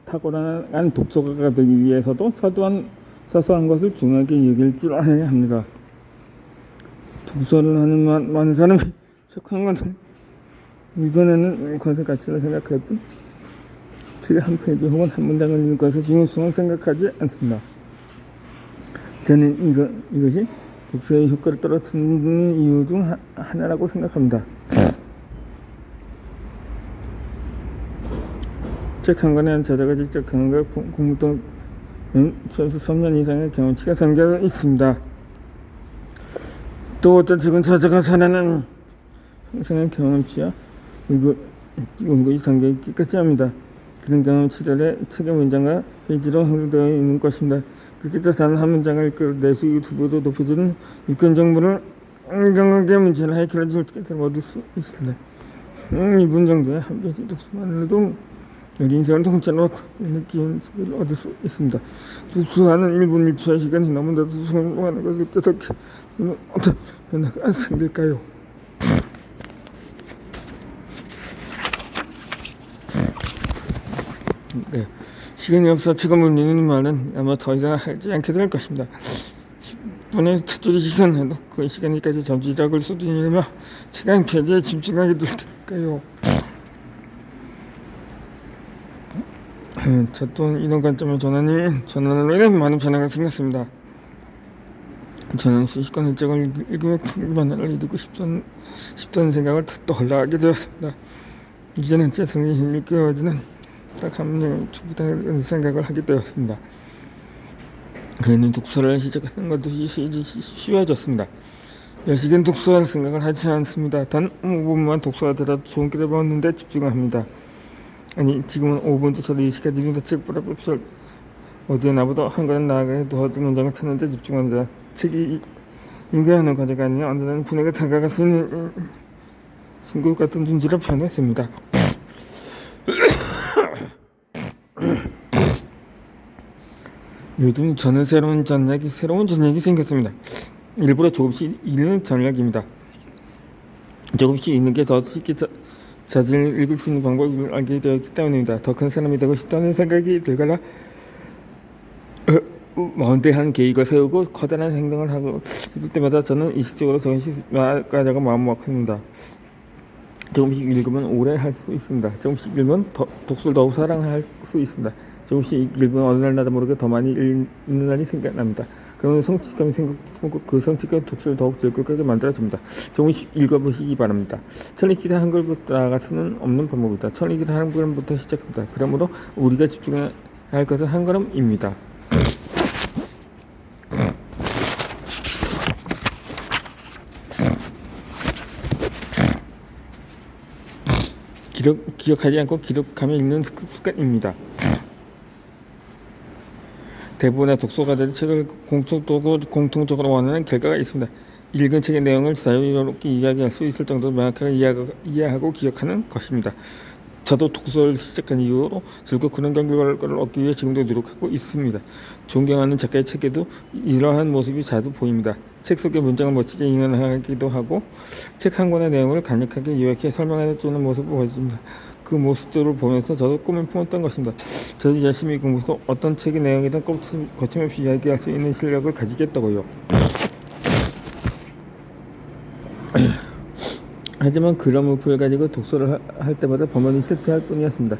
탁월한 독서가가 되기 위해서도 사소한 것을 중요하게 여길 줄 알아야 합니다. 독서를 하는 많은 사람이 척한 것은 읽어내는 것의 가치를 생각할 뿐 책의 한 페이지 혹은 한 문장을 읽는 것의 중요성을 생각하지 않습니다. 저는 이것이 독서의 효과를 떨어뜨리는 이유 중 하나라고 생각합니다. 책 한 권에 저자가 직접 경험과 공부 또는 최소 3년 이상의 경험치가 담겨 있습니다. 또 어떤 책은 저자가 전하는 평생의 경험치와 연구가 담겨 있기까지 합니다. 그런 경험치들의 책의 문장과 페이지로 형성되어 있는 것입니다. 그렇게 단 한 문장을 읽고 내수 두배로 높여주는 유권 정보를 정확하게 문제를 해결해 줄 때 얻을 수 있습니다. 2분 정도의 한 페이지 독서만으로도 우리 인생을 통째로 느끼는 책을 얻을 수 있습니다. 독서하는 1분 1초의 시간이 너무나도 소중한 것을 깨닫게 되면 어떤 변화가 생길까요? 네, 시간이 없어 책을 못 읽는 말은 아마 더 이상 하지 않게 될 것입니다. 10분의 특별히 시간에도 그 시간까지 잠시락을 쏟으며 책 한 페이지에 집중하게 될 테니까요. 저 또한 이런 관점을 전환으로 인해 많은 변화가 생겼습니다. 저는 수십권의 책을 읽으며 큰 변화를 이루고 싶다는 생각을 떠올라하게 되었습니다. 이제는 제 성에 힘이 끼워지는 딱 한 문장을 충분하다는 생각을 하게 되었습니다. 그는 독서를 시작하는 것도 쉬워졌습니다. 여식은 독서할 생각을 하지 않습니다. 단 5분만 독서가 되라 좋은 길을 배웠는데 집중합니다. 아니 지금은 5분도 저도 이 시간입니다. 책보다 profesor 어제 나보다 한 걸음 나아가게 도와준 문장을 찾는데 집중한다. 책이 인가하는 과제가 아니라 언제나 분에게 다가갈 수 있는 친구 같은 존재로 변했습니다. 요즘 저는 새로운 전략이 생겼습니다. 일부러 조금씩 읽는 전략입니다. 조금씩 읽는 게 더 쉽게 자신을 읽을 수 있는 방법을 알게 되었기 때문입니다. 더 큰 사람이 되고 싶다는 생각이 들거나 원대한 계획을 세우고 커다란 행동을 하고 싶을 때마다 저는 의식적으로 조금씩 나아가자고 마음먹습니다. 조금씩 읽으면 오래 할 수 있습니다. 조금씩 읽으면 독서를 더욱 사랑할 수 있습니다. 조금씩 읽으면 어느 날 나도 모르게 더 많이 읽는 날이 생각납니다. 그러면 성취감이 생기고 그 성취감 독서를 더욱 즐겁게 만들어줍니다. 조금씩 읽어보시기 바랍니다. 천리길의 한글부터 나아갈 수는 없는 방법이다. 천리길의 한글부터 시작합니다. 그러므로 우리가 집중해야 할 것은 한 걸음입니다. 기억하지 않고 기록하며 읽는 습관입니다. 대부분의 독서가들이 책을 공통적으로 원하는 결과가 있습니다. 읽은 책의 내용을 자유롭게 이야기할 수 있을 정도로 명확하게 이해하고 기억하는 것입니다. 저도 독서를 시작한 이후로 즐겁고 그런 결과를 얻기 위해 지금도 노력하고 있습니다. 존경하는 작가의 책에도 이러한 모습이 자주 보입니다. 책 속의 문장을 멋지게 인용하기도 하고 책 한 권의 내용을 간략하게 요약해 설명해주는 모습을 보여줍니다. 그 모습들을 보면서 저도 꿈을 품었던 것입니다. 저도 열심히 공부해서 어떤 책의 내용이든 거침없이 이야기할 수 있는 실력을 가지겠다고요. 하지만 그런 목표를 가지고 독서를 할 때마다 번번이 실패할 뿐이었습니다.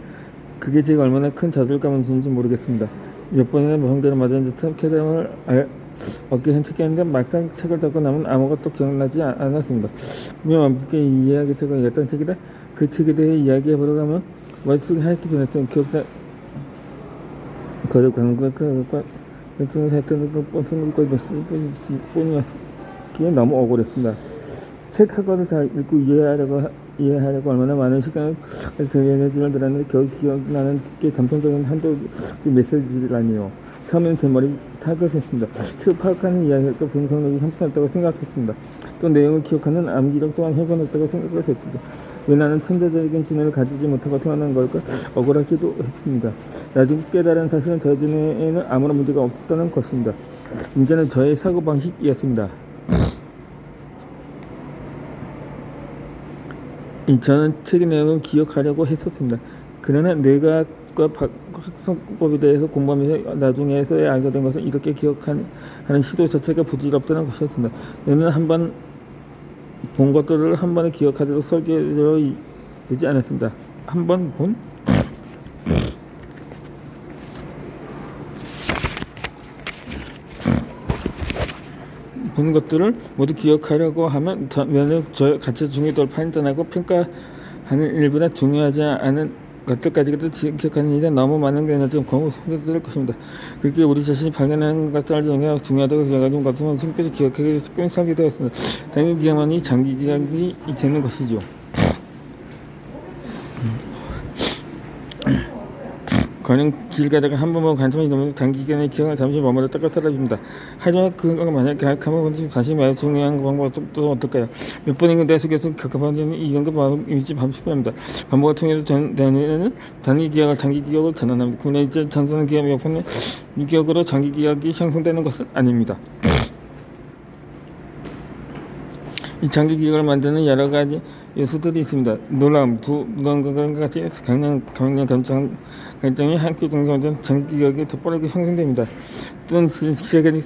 그게 제가 얼마나 큰 좌절감인지 모르겠습니다. 몇 번이나 모형대로 맞은 듯한 쾌감을 얻게 한 책이었는데 막상 책을 닫고 나면 아무것도 기억나지 않았습니다. 분명 완벽하게 이해하겠다고 얘기했던 책이라 그 책에 대해 이야기해보려고 하면 머릿속에 하얗게 변했던 기억나 거듭 강국과 했던 그 뻔한 뿐이었기에 너무 억울했습니다. 책 한 권을 다 읽고 이해하려고 얼마나 많은 시간을 에너지를 들었는데 겨우 기억나는 게 단편적인 한두 메시지라니요. 처음에는 제 머리 타격했습니다. 책을 파악하는 이야기도 분석력이 형편없다고 생각했습니다. 또 내용을 기억하는 암기력 또한 형편없다고 생각을 했습니다. 왜 나는 천재적인 지능을 가지지 못하고 태어난 걸까 억울하기도 했습니다. 나중에 깨달은 사실은 저의 지능에는 아무런 문제가 없었다는 것입니다. 문제는 저의 사고방식이었습니다. 저는 책의 내용을 기억하려고 했었습니다. 그러나 뇌가 학습과 학습법에 대해서 공부하면서 나중에서야 알게 된 것은 이렇게 기억하는 시도 자체가 부질없다는 것이었습니다. 너는 한번 본 것들을 한 번에 기억하도록 설계되어 되지 않았습니다. 한 번 본 것들을 모두 기억하려고 하면 가치 중요도를 판단하고 평가하는 일보다 중요하지 않은 것들까지도 기억하는 일이 너무 많은 게 지금 고민될 것입니다. 그렇게 우리 자신이 발견한 것들 중에 중요하다고 생각하는 것은 숨겨서 기억하기 쉽게 설계되었습니다. 단기 기억만이 장기 기억이 되는 것이죠. 가령 길 가다가 한 번만 관심이 넘으면 단기 기간의 기억을 잠시 머물렀다가 사라집니다. 하지만 그거가 만약에 한번 다시 말해 중요한 방법은 또 어떨까요? 몇 번인 내 속에서 각각하는 이견과 마음이지 반복합니다. 반복을 통해서 되는 단기 기억을 장기 기억을 전환합니다. 그러나 이제 전산 기억 옆에는 이 기억으로 장기 기억이 형성되는 것은 아닙니다. 이 장기 기억을 만드는 여러 가지 요소들이 있습니다. 놀라움, 무언가가 같이 강렬 감정이 함께 동경된 장기 기억이 더 빠르게 형성됩니다. 또는 시간이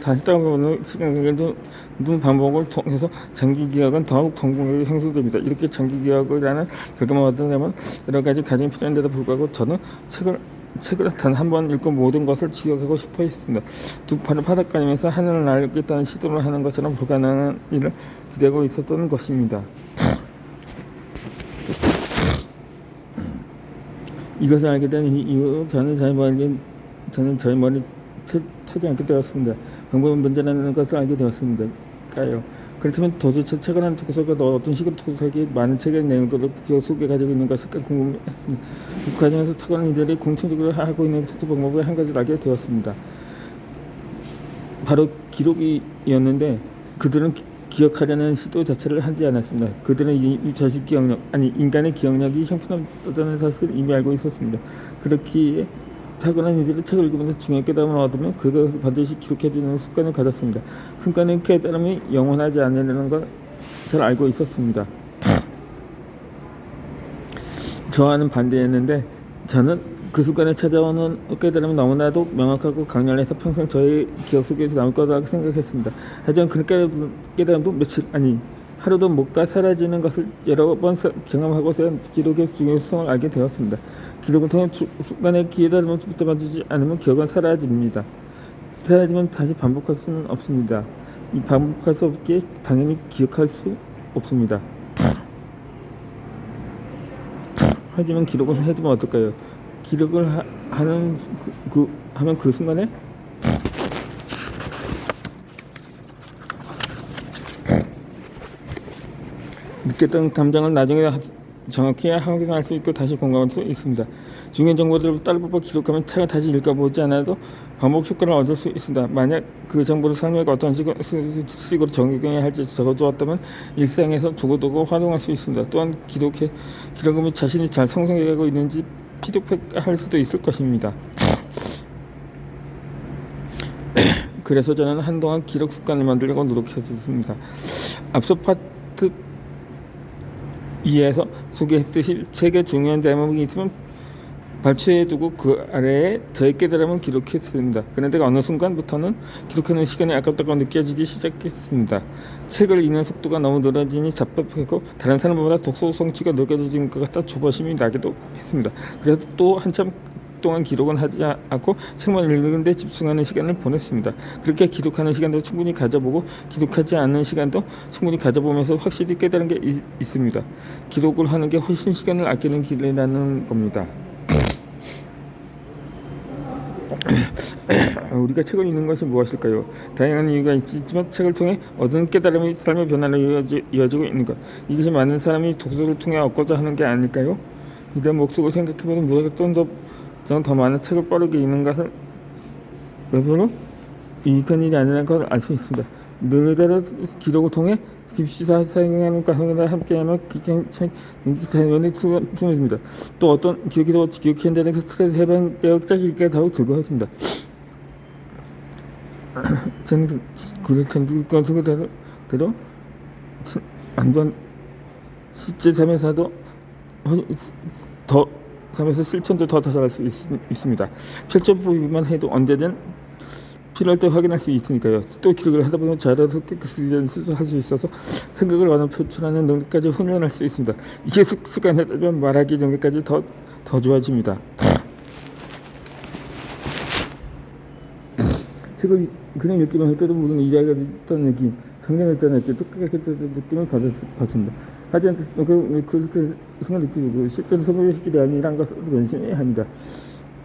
다시 떠오르는 시간을 눈 반복을 통해서 장기 기억은 더욱 동공하게 형성됩니다. 이렇게 장기 기억이라는 결과만 얻으려면 여러 가지 과정이 필요한데도 불구하고 저는 책을 단 한 번 읽고 모든 것을 기억하고 싶어 했습니다. 두 팔을 파닥거리면서 하늘을 날겠다는 시도를 하는 것처럼 불가능한 일을 기대고 있었던 것입니다. 이것을 알게 된 이후 저는 저의 머리를 타지 않게 되었습니다. 방법은 문제라는 것을 알게 되었습니다. 그렇다면 도대체 책을 한 독서가 어떤 식으로 독서하기 많은 책의 내용들을 기억 속에 가지고 있는 것일까 궁금했습니다. 그 과정에서 탁월한 이들이 공통적으로 하고 있는 독서 방법의 한 가지를 알게 되었습니다. 바로 기록이었는데 그들은 기억하려는 시도 자체를 하지 않았습니다. 그들은 이 자식 기억력, 인간의 기억력이 형편없다는 사실을 이미 알고 있었습니다. 그렇기에 탁월한 이들이 책을 읽으면서 중요한 깨달음을 얻으면 그것을 반드시 기록해두는 습관을 가졌습니다. 습관의 깨달음이 영원하지 않으려는 걸 잘 알고 있었습니다. 저와는 반대였는데 저는 그 습관에 찾아오는 깨달음이 너무나도 명확하고 강렬해서 평생 저의 기억 속에서 남을 거라고 생각했습니다. 하지만 그 깨달음도 하루도 못 가 사라지는 것을 여러 번 경험하고서 기록의 중요성을 알게 되었습니다. 기록을 통해 습관의 깨달음을 붙잡아주지 않으면 기억은 사라집니다. 사라지면 다시 반복할 수는 없습니다. 이 반복할 수 없기에 당연히 기억할 수 없습니다. 하지만 기록을 해두면 어떨까요? 기록을 하면 그 순간에 느꼈던 감정을 나중에 정확히 확인할 수 있고 다시 공감할 수 있습니다. 중요한 정보들을 따로 뽑아 기록하면 책을 다시 읽어보지 않아도 반복 효과를 얻을 수 있습니다. 만약 그 정보를 삶에 어떤 식으로 적용해야 할지 적어두었다면 일상에서 두고두고 활용할 수 있습니다. 또한 기록하면 자신이 잘 성장해가고 있는지 피드백할 수도 있을 것입니다. 그래서 저는 한동안 기록 습관을 만들려고 노력했습니다. 앞서 파트 2에서 소개했듯이 책에 중요한 대목이 있으면 발췌해두고 그 아래에 저의 깨달음을 기록했습니다. 그런데 어느 순간부터는 기록하는 시간이 아깝다고 느껴지기 시작했습니다. 책을 읽는 속도가 너무 늘어지니 잡잡하고 다른 사람보다 독서 성취가 느껴지는 것 같아 조바심이 나기도 했습니다. 그래서 또 한참 동안 기록은 하지 않고 책만 읽는 데 집중하는 시간을 보냈습니다. 그렇게 기록하는 시간도 충분히 가져보고 기록하지 않는 시간도 충분히 가져보면서 확실히 깨달은 게 있습니다. 기록을 하는 게 훨씬 시간을 아끼는 길이라는 겁니다. 우리가 책을 읽는 것이 무엇일까요? 다양한 이유가 있지만 책을 통해 얻은 깨달음이 삶의 변화로 이어지고 있는 것, 이것이 많은 사람이 독서를 통해 얻고자 하는 게 아닐까요? 이런 목적을 생각해보면 무엇보다 저는 더 많은 책을 빠르게 읽는 것을 외부로 유익한 일이 아니라는 것을 알 수 있습니다. 너희들은 기록을 통해 깊이사 사용하는 과정이나 함께하면 책 인기 사용이 충분합니다. 또 어떤 기억한다는 그 스트레스 해방되어 짝 읽기가 더욱 즐거웠습니다. 저는 그렇게 대로 안전 실제 삶에서도 더 하면서 실천도 더 잘할 수 있습니다. 펼쳐보기만 해도 언제든 필요할 때 확인할 수 있으니까요. 또 기록을 하다 보면 잘해서 깨끗이 할 수 있어서 생각을 완전 표출하는 능력까지 훈련할 수 있습니다. 이게 습관이 되면 말하기 전까지 더 좋아집니다. 책을 그냥 읽기만 할 때도 무슨 이야기가 있다는 느낌, 성장했다는 느낌, 똑같은 느낌을 받습니다. 하지만 그 순간 느끼고 실제로 성공의 길이 아니란 것을 명심해야 합니다.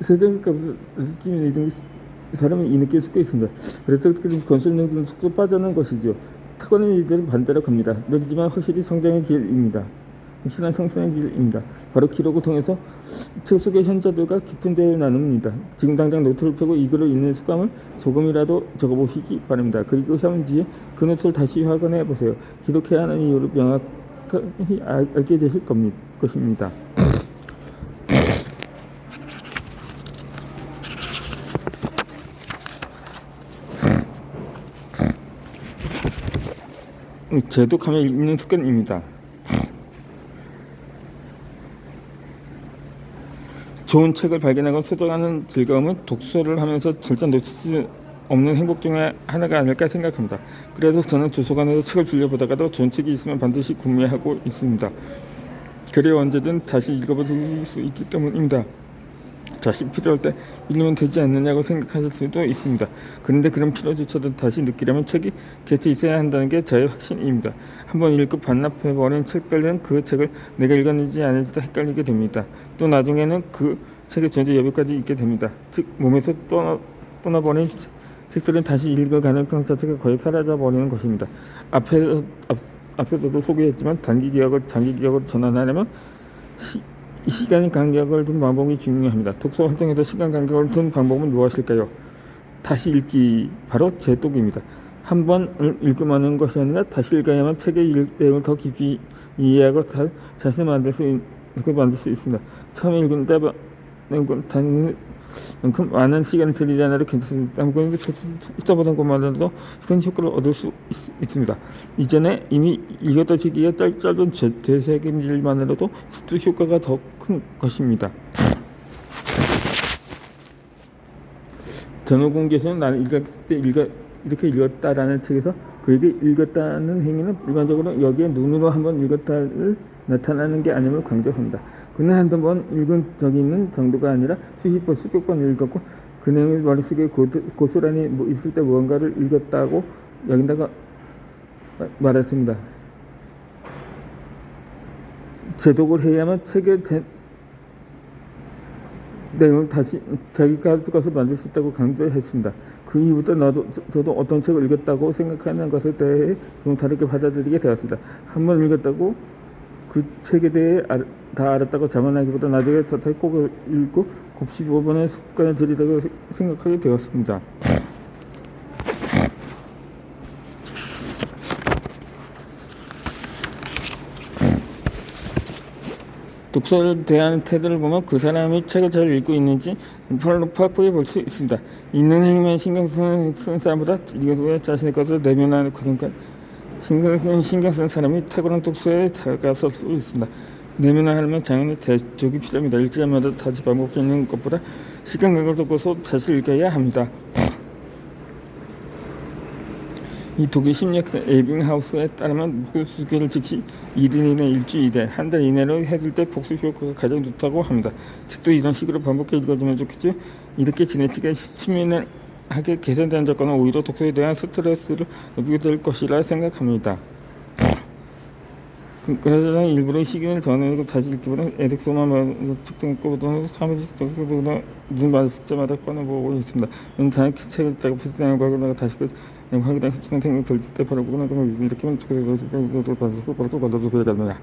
세상에까지 느낌이 이동 사람은 이 느낌을 속고 있습니다. 그래서 건설 능력은 속도 빠져나는 것이죠. 타고난 이들은 반대로 갑니다. 느리지만 확실히 성장의 길입니다. 확실한 성장의 길입니다. 바로 기록을 통해서 책 속의 현자들과 깊은 대화를 나눕니다. 지금 당장 노트를 펴고 이 글을 읽는 습관을 조금이라도 적어보시기 바랍니다. 그리고 3년 뒤에 그 노트를 다시 확인해 보세요. 기록해야 하는 이유를 명확히 알게 되실 것입니다. 제독하며 읽는 습관입니다. 좋은 책을 발견하고 수정하는 즐거움은 독서를 하면서 절대 놓칠 수 없는 행복 중에 하나가 아닐까 생각합니다. 그래서 저는 도서관에서 책을 빌려보다가도 좋은 책이 있으면 반드시 구매하고 있습니다. 그래야 언제든 다시 읽어볼 수 있기 때문입니다. 다시 필요할 때 읽으면 되지 않느냐고 생각하실 수도 있습니다. 그런데 그런 필요조차도 다시 느끼려면 책이 곁에 있어야 한다는 게 저의 확신입니다. 한번 읽고 반납해버린 책들은 그 책을 내가 읽었는지 아닌지도 헷갈리게 됩니다. 또 나중에는 그 책의 존재 여부까지 잊게 됩니다. 즉 몸에서 떠나버린 책들은 다시 읽을 가능성 자체가 거의 사라져버리는 것입니다. 앞에서도 소개했지만 단기 기억을 장기 기억으로 전환하려면 시간 간격을 둔 방법이 중요합니다. 독서 활동에서 시간 간격을 둔 방법은 무엇일까요? 다시 읽기, 바로 재독입니다. 한 번 읽고 마는 것이 아니라 다시 읽어야만 책의 내용을 더 깊이 이해하고 자신을 만들 수 있습니다. 처음에 읽은 때만큼 많은 시간을 들이지 않아도 괜찮습니다. 아무튼 읽어보던 것만으로도 큰 효과를 얻을 수 있습니다. 이전에 이미 읽었던 시기에 짧은 되새김질만으로도 습득 효과가 더 큰 것입니다. 전후공개에서는 나는 읽었을 때 이렇게 읽었다라는 책에서 그에게 읽었다는 행위는 일반적으로 여기에 눈으로 한번 읽었다를 나타나는 게 아님을 강조합니다. 그는 한두 번 읽은 적이 있는 정도가 아니라 수십 번, 수백 번 읽었고 그 내용을 머릿속에 고스란히 있을 때 무언가를 읽었다고 여긴다가 말했습니다. 재독을 해야만 책의 내용을 다시 자기가 것을 만들 수 있다고 강조했습니다. 그 이후부터 저도 어떤 책을 읽었다고 생각하는 것에 대해 좀 다르게 받아들이게 되었습니다. 한 번 읽었다고 그 책에 대해 다 알았다고 자만하기보다 나중에 다시 꼭 읽고 곱씹어보는 습관을 들이다고 생각하게 되었습니다. 독서를 대하는 태도를 보면 그 사람이 책을 잘 읽고 있는지 확보해 볼 수 있습니다. 읽는 행위만 신경 쓰는 사람보다 읽어서 자신의 것을 내면하는 것인가 신경 쓰는 사람이 탁월한 독서에 다가설 수 있습니다. 내면화하려면 당연히 대적이 필요합니다. 읽기 때마다 다시 반복하는 것보다 시간 간격을 두고서 다시 읽어야 합니다. 이 독일 심리학자 에빙하우스에 따르면 복습기를 즉시 2일 이내 일주일에 한 달 이내로 했을 때 복습 효과가 가장 좋다고 합니다. 책도 이런 식으로 반복해 읽어주면 좋겠죠. 이렇게 지나치게 치밀하게 개선되는 조건은 오히려 독서에 대한 스트레스를 높이게 될 것이라 생각합니다. 그래서 일부러 시간을 정해놓고 다시 읽기보다 애독서만 측정했거든 사무직적으로나 눈 맞을 때 꺼내보고 있습니다. 저는 그 책을 읽다가 부스팅을 하고 다시 확인해서 생각이 들을 때 바로 보고 이렇게 하면 그래서 바로 받아도 그래야 됩니다.